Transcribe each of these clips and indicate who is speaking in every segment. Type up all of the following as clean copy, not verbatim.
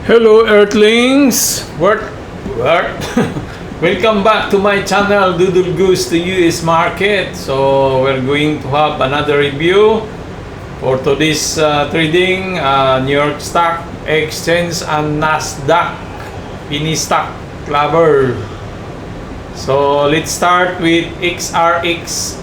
Speaker 1: Hello Earthlings! What? Welcome back to my channel, Doodle Goose to US Market. So we're going to have another review for today's trading, New York Stock Exchange and Nasdaq Penny Stock Clubber. So let's start with XRX.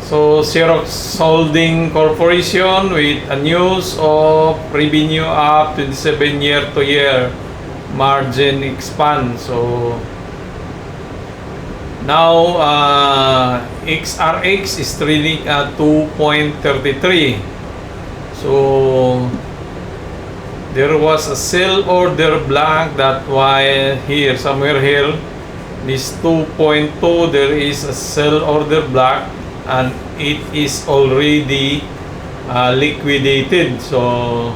Speaker 1: So Xerox Holding Corporation with a news of revenue up 27 year-to-year, margin expand. So now XRX is trading at 2.33. So there was a sell order blank, that why here somewhere here this 2.2 there is a sell order blank and it is already liquidated. So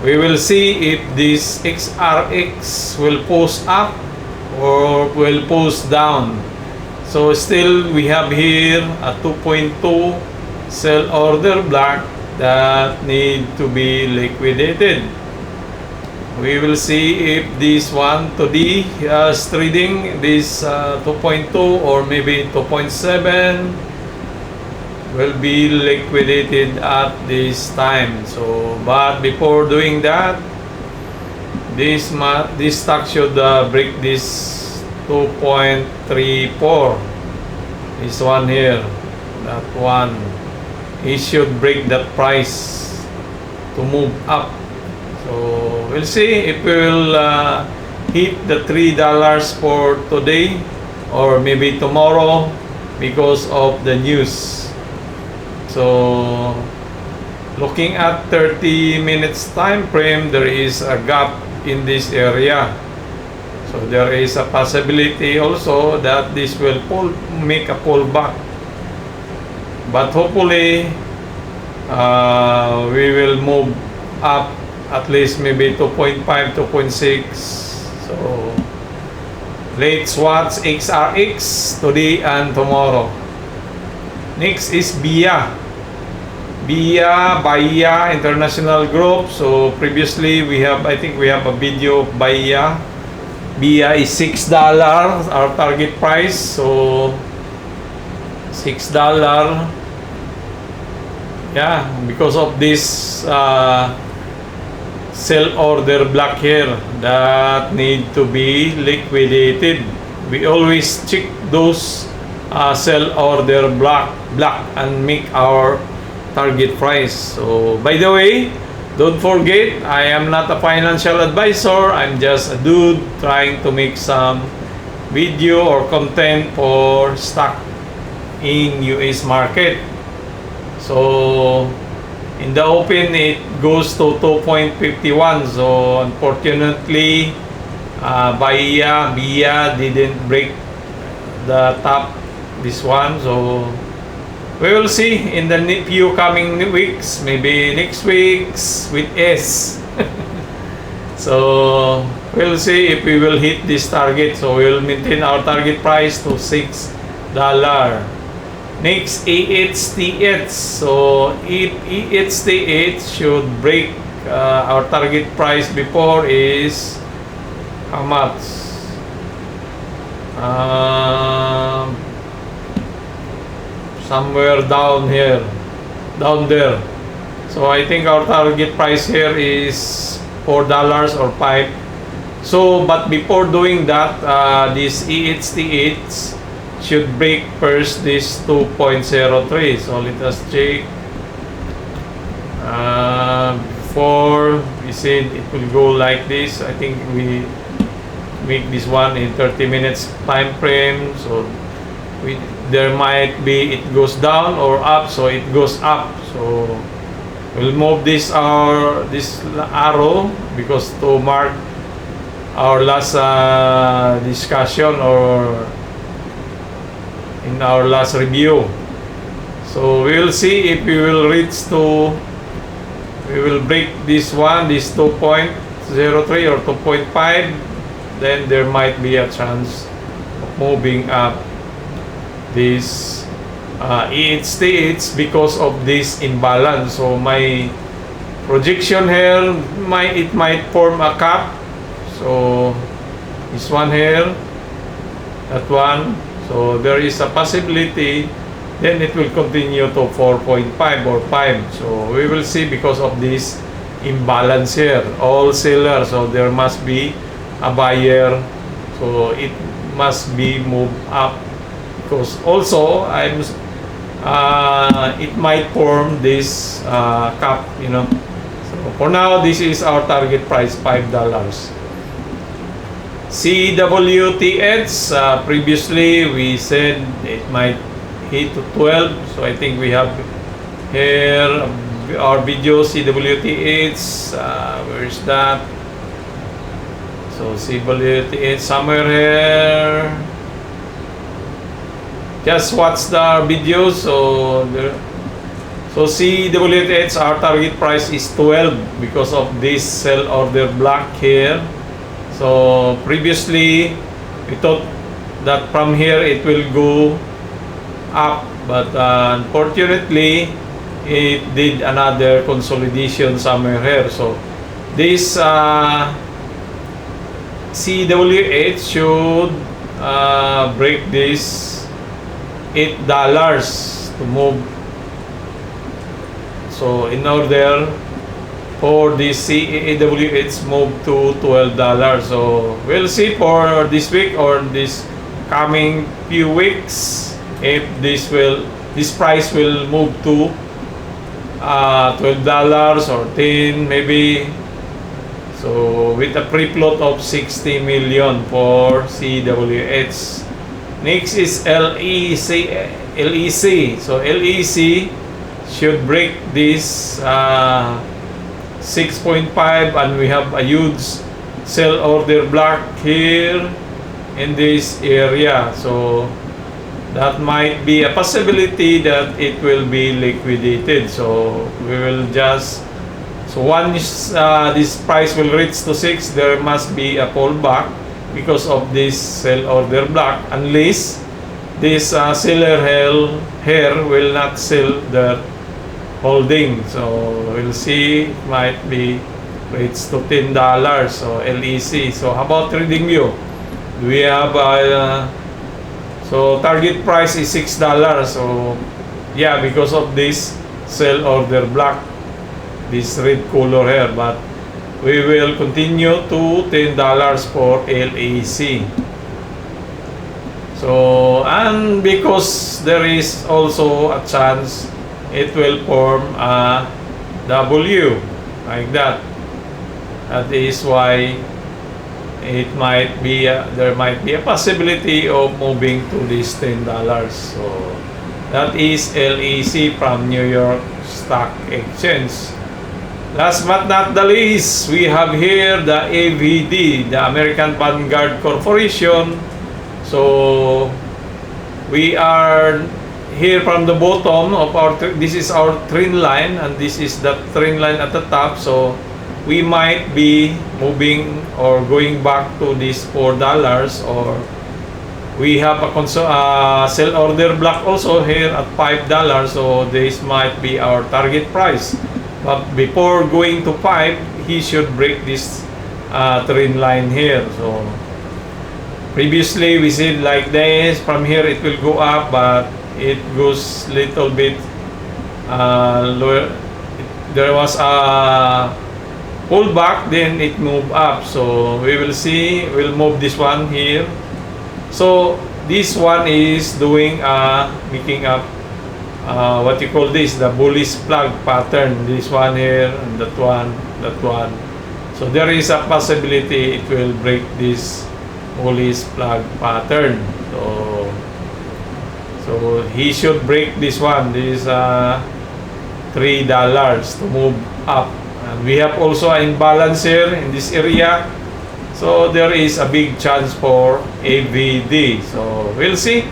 Speaker 1: we will see if this XRX will push up or will push down. So still we have here a 2.2 sell order block that need to be liquidated. We will see if this one today is trading this 2.2 or maybe 2.7 will be liquidated at this time. So but before doing that, this stock should break this 2.34, this one here, that one, it should break that price to move up. So we'll see if we will hit the $3 for today or maybe tomorrow because of the news. So looking at 30 minutes time frame, there is a gap in this area. So there is a possibility also that this will make a pullback. But hopefully we will move up at least maybe 2.5, 2.6. So let's watch XRX today and tomorrow. Next is Bahia International Group. So previously I think we have a video of Bahia. Bahia is $6 our target price. So $6. Yeah, because of this sell order block here that need to be liquidated. We always check those sell order block and make our target price. So by the way, don't forget, I am not a financial advisor. I'm just a dude trying to make some video or content for stock in US market. So in the open it goes to 2.51. So unfortunately Bahia didn't break the top, this one. So we will see in the few coming weeks, maybe next weeks with S. So we'll see if we will hit this target. So we will maintain our target price to $6. Next, EHTH. So if EHTH should break our target price before is how much? Somewhere down here, down there. So I think our target price here is $4 or 5. So but before doing that, this EHTH should break first this 2.03. So let us check. Before we said it will go like this, I think we make this one in 30 minutes time frame. So there might be it goes down or up. So it goes up. So we'll move this arrow because to mark our last discussion or in our last review. So we will see if we will break this one, this 2.03 or 2.5. Then there might be a chance of moving up this it's because of this imbalance. So my projection here, it might form a cap. So this one here, that one. So there is a possibility then it will continue to 4.5 or 5. So we will see because of this imbalance here. All sellers, so there must be a buyer. So it must be moved up because also it might form this cap, you know. So for now, this is our target price, $5. CWTH, previously we said it might hit to 12. So I think we have here our video CWTH. Where is that? So CWTH somewhere here. Just watch the video. So CWTH, our target price is 12 because of this sell order block here. So previously we thought that from here it will go up, but unfortunately it did another consolidation somewhere here. So this CWH should break this $8 to move. So in order for this CAWH move to $12. So we'll see for this week or this coming few weeks if this price will move to $12 or 10 maybe. So with a free float of 60 million for CWH. Next is LEC. So LEC should break this 6.5, and we have a huge sell order block here in this area. So that might be a possibility that it will be liquidated. So we will just, so once this price will reach to 6, there must be a pullback because of this sell order block, unless this seller here will not sell the holding. So we'll see, it might be rates to $10. So LEC. So how about TradingView? We have so target price is $6. So yeah, because of this sell order block, this red color here, but we will continue to $10 for LEC. So, and because there is also a chance it will form a W like that. That is why it might be there might be a possibility of moving to this $10. So that is LEC from New York Stock Exchange. Last but not the least, we have here the AVD, the American Vanguard Corporation. So we are here from the bottom of our, this is our trend line, and this is the trend line at the top. So we might be moving or going back to this $4, or we have a sell order block also here at $5. So this might be our target price. But before going to 5, he should break this trend line here. So previously we said like this, from here it will go up, but it goes little bit lower. There was a pullback, then it moved up. So we will see, we'll move this one here. So this one is doing making up what you call this, the bullish plug pattern. This one here, and that one. So there is a possibility it will break this bullish plug pattern. So he should break this one. This is $3 to move up. And we have also an imbalance here in this area. So there is a big chance for AVD. So we'll see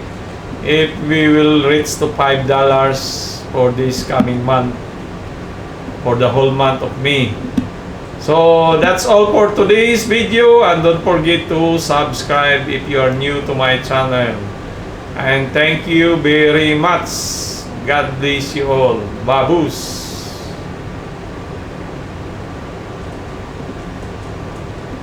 Speaker 1: if we will reach to $5 for this coming month, for the whole month of May. So that's all for today's video, and don't forget to subscribe if you are new to my channel. And thank you very much. God bless you all. Babus.